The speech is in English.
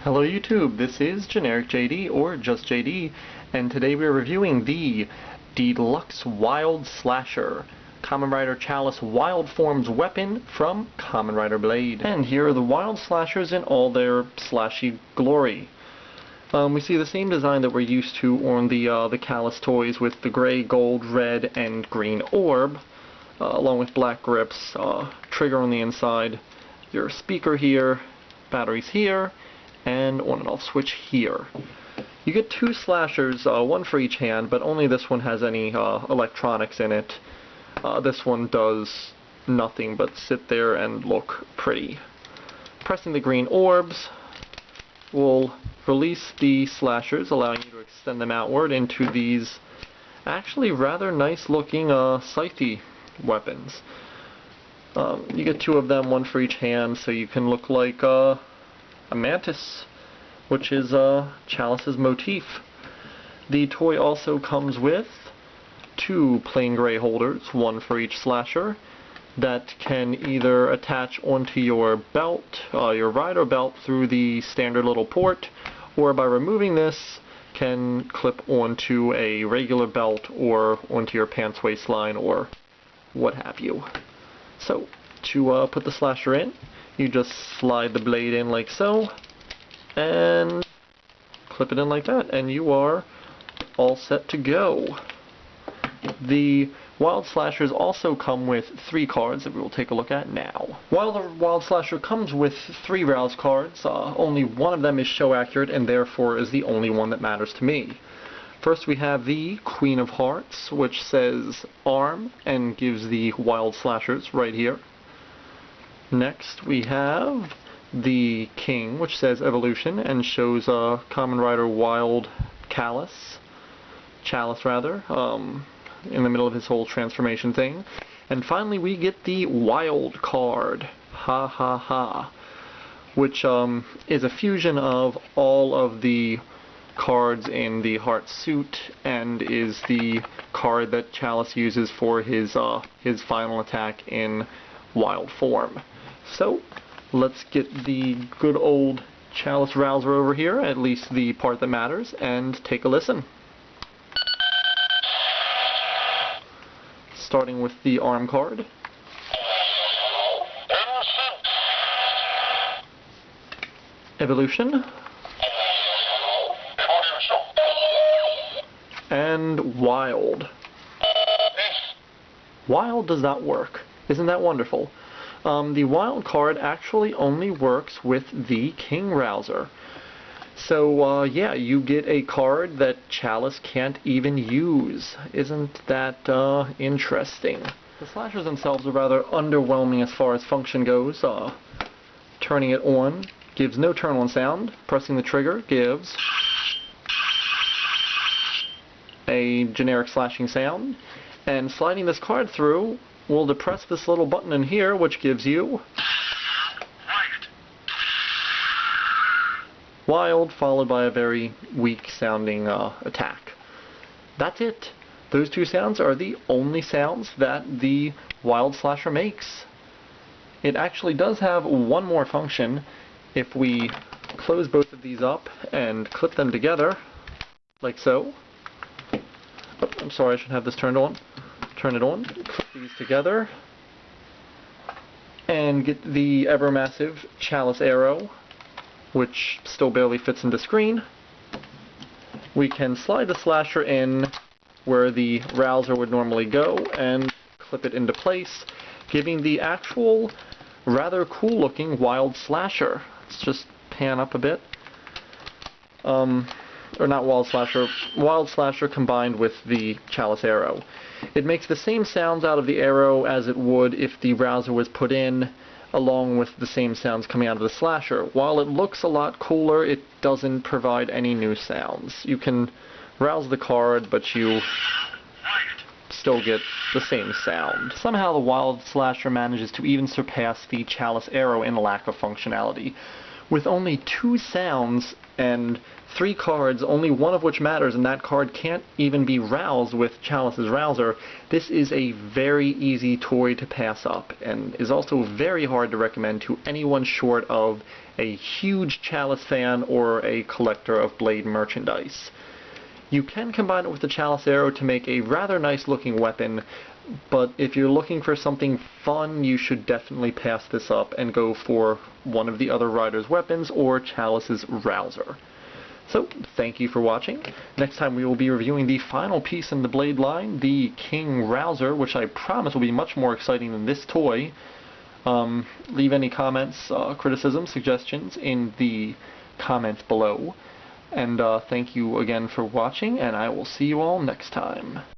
Hello YouTube, this is Generic JD, or just JD, and today we are reviewing the Deluxe Wild Slasher, Kamen Rider Chalice Wild Forms weapon from Kamen Rider Blade. And here are the Wild Slashers in all their slashy glory. We see the same design that we're used to on the Chalice toys, with the gray, gold, red, and green orb, along with black grips, trigger on the inside, your speaker here, batteries here, and on and off switch here. You get two slashers, one for each hand, but only this one has any electronics in it. This one does nothing but sit there and look pretty. Pressing the green orbs will release the slashers, allowing you to extend them outward into these actually rather nice looking scythe weapons. You get two of them, one for each hand, so you can look like a mantis, which is Chalice's motif. The toy also comes with two plain gray holders, one for each slasher, that can either attach onto your belt, your rider belt, through the standard little port, or by removing this can clip onto a regular belt or onto your pants waistline or what have you. So, to put the slasher in, you just slide the blade in like so, and clip it in like that, and you are all set to go. The Wild Slashers also come with 3 cards that we will take a look at now. While the Wild Slasher comes with 3 Rouse cards, only one of them is show accurate and therefore is the only one that matters to me. First we have the Queen of Hearts, which says arm and gives the Wild Slashers right here. Next we have the King, which says evolution and shows Kamen Rider Wild Chalice, in the middle of his whole transformation thing. And finally we get the Wild card, ha ha ha, which is a fusion of all of the cards in the Heart suit and is the card that Chalice uses for his final attack in Wild form. So let's get the good old Chalice Rouzer over here, at least the part that matters, and take a listen. Starting with the arm card. Evolution. And Wild. Wild does not work. Isn't that wonderful? The Wild card actually only works with the King Rouzer. So, yeah, you get a card that Chalice can't even use. Isn't that interesting? The slashers themselves are rather underwhelming as far as function goes. Turning it on gives no turn-on sound. Pressing the trigger gives a generic slashing sound. And sliding this card through will depress this little button in here, which gives you Wild, followed by a very weak sounding attack. That's it. Those two sounds are the only sounds that the Wild Slasher makes. It actually does have one more function. If we close both of these up and clip them together, like so. Oh, I'm sorry, I should have this turned on. Turn it on, clip these together, and get the ever massive Chalice arrow, which still barely fits into screen. We can slide the slasher in where the Rouzer would normally go and clip it into place, giving the actual rather cool looking Wild Slasher. Let's just pan up a bit. Or not Wild Slasher, Wild Slasher combined with the Chalice arrow. It makes the same sounds out of the arrow as it would if the Rouzer was put in, along with the same sounds coming out of the slasher. While it looks a lot cooler, it doesn't provide any new sounds. You can rouse the card, but you still get the same sound. Somehow the Wild Slasher manages to even surpass the Chalice arrow in lack of functionality. with only 2 sounds and 3 cards, only one of which matters, and that card can't even be roused with Chalice's Rouzer. This is a very easy toy to pass up, and is also very hard to recommend to anyone short of a huge Chalice fan or a collector of Blade merchandise. You can combine it with the Chalice Arrow to make a rather nice looking weapon, but if you're looking for something fun, you should definitely pass this up and go for one of the other Rider's weapons or Chalice's Rouzer. So, thank you for watching. Next time we will be reviewing the final piece in the Blade line, the King Rouzer, which I promise will be much more exciting than this toy. Leave any comments, criticisms, suggestions in the comments below. And thank you again for watching, and I will see you all next time.